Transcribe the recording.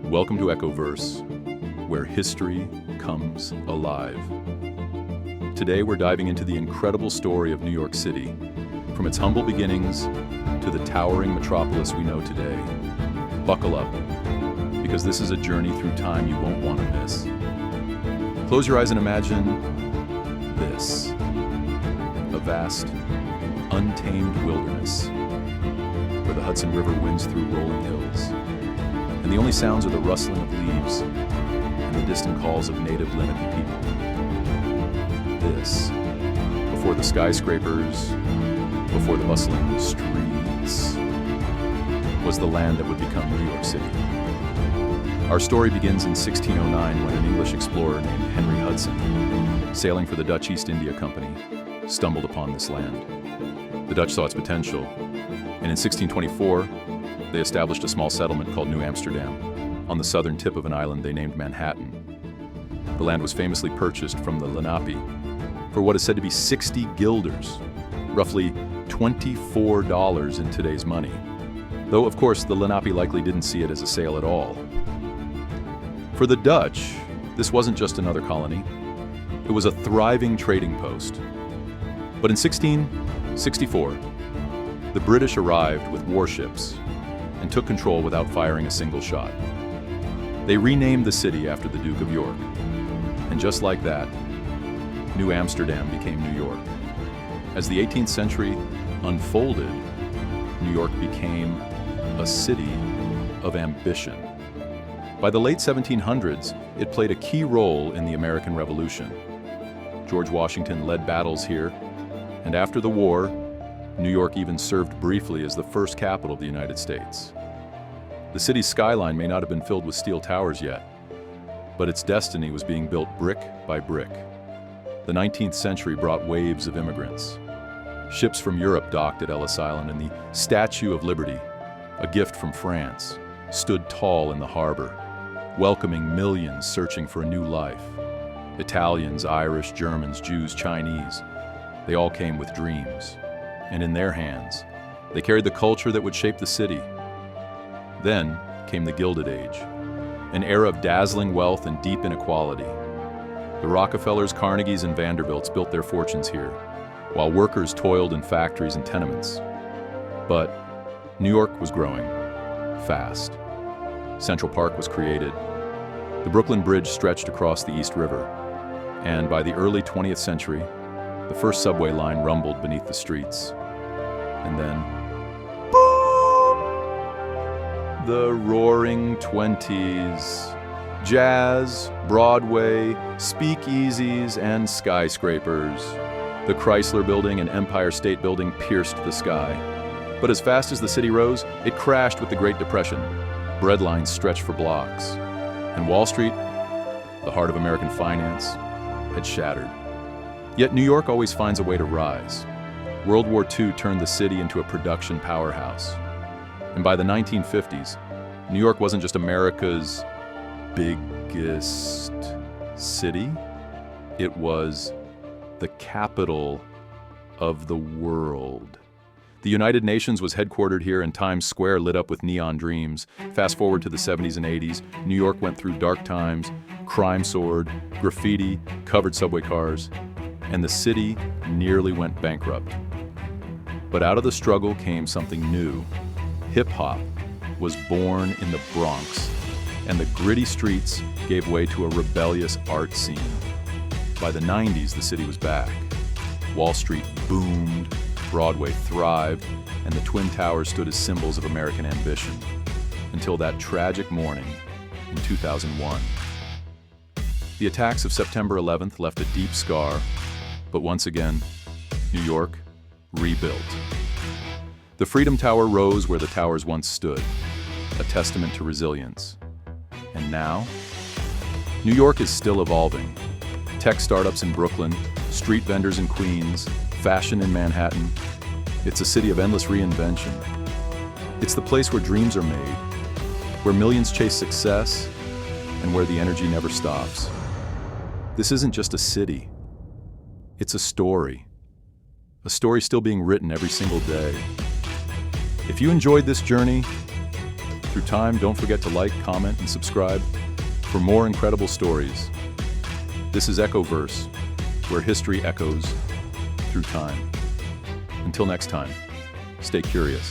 Welcome to EchoVerse, where history comes alive. Today we're diving into the incredible story of New York City, from its humble beginnings to the towering metropolis we know today. Buckle up, because this is a journey through time you won't want to miss. Close your eyes and imagine this: a vast, untamed wilderness, where the Hudson River winds through rolling hills, and the only sounds are the rustling of leaves and the distant calls of native Lenape people. This, before the skyscrapers, before the bustling streets, was the land that would become New York City. Our story begins in 1609 when an English explorer named Henry Hudson, sailing for the Dutch East India Company, stumbled upon this land. The Dutch saw its potential, and in 1624, they established a small settlement called New Amsterdam on the southern tip of an island they named Manhattan. The land was famously purchased from the Lenape for what is said to be 60 guilders, roughly $24 in today's money. Though, of course, the Lenape likely didn't see it as a sale at all. For the Dutch, this wasn't just another colony. It was a thriving trading post. But in 1664, the British arrived with warships and took control without firing a single shot. They renamed the city after the Duke of York. And just like that, New Amsterdam became New York. As the 18th century unfolded, New York became a city of ambition. By the late 1700s, it played a key role in the American Revolution. George Washington led battles here, and after the war, New York even served briefly as the first capital of the United States. The city's skyline may not have been filled with steel towers yet, but its destiny was being built brick by brick. The 19th century brought waves of immigrants. Ships from Europe docked at Ellis Island, and the Statue of Liberty, a gift from France, stood tall in the harbor, welcoming millions searching for a new life. Italians, Irish, Germans, Jews, Chinese, they all came with dreams. And in their hands, they carried the culture that would shape the city. Then came the Gilded Age, an era of dazzling wealth and deep inequality. The Rockefellers, Carnegies, and Vanderbilts built their fortunes here, while workers toiled in factories and tenements. But New York was growing fast. Central Park was created. The Brooklyn Bridge stretched across the East River. And by the early 20th century, the first subway line rumbled beneath the streets. And then, boom! The roaring Twenties. Jazz, Broadway, speakeasies, and skyscrapers. The Chrysler Building and Empire State Building pierced the sky. But as fast as the city rose, it crashed with the Great Depression. Bread lines stretched for blocks. And Wall Street, the heart of American finance, had shattered. Yet New York always finds a way to rise. World War II turned the city into a production powerhouse. And by the 1950s, New York wasn't just America's biggest city, it was the capital of the world. The United Nations was headquartered here, and Times Square lit up with neon dreams. Fast forward to the 70s and 80s, New York went through dark times, crime soared, graffiti covered subway cars, and the city nearly went bankrupt. But out of the struggle came something new. Hip-hop was born in the Bronx, and the gritty streets gave way to a rebellious art scene. By the 90s, the city was back. Wall Street boomed, Broadway thrived, and the Twin Towers stood as symbols of American ambition. Until that tragic morning in 2001. The attacks of September 11th left a deep scar, but once again, New York rebuilt. The Freedom Tower rose where the towers once stood, a testament to resilience. And now, New York is still evolving. Tech startups in Brooklyn, street vendors in Queens, fashion in Manhattan. It's a city of endless reinvention. It's the place where dreams are made, where millions chase success, and where the energy never stops. This isn't just a city. It's a story still being written every single day. If you enjoyed this journey through time. Don't forget to like, comment, and subscribe for more incredible stories. This is EchoVerse, where history echoes through time. Until next time, stay curious.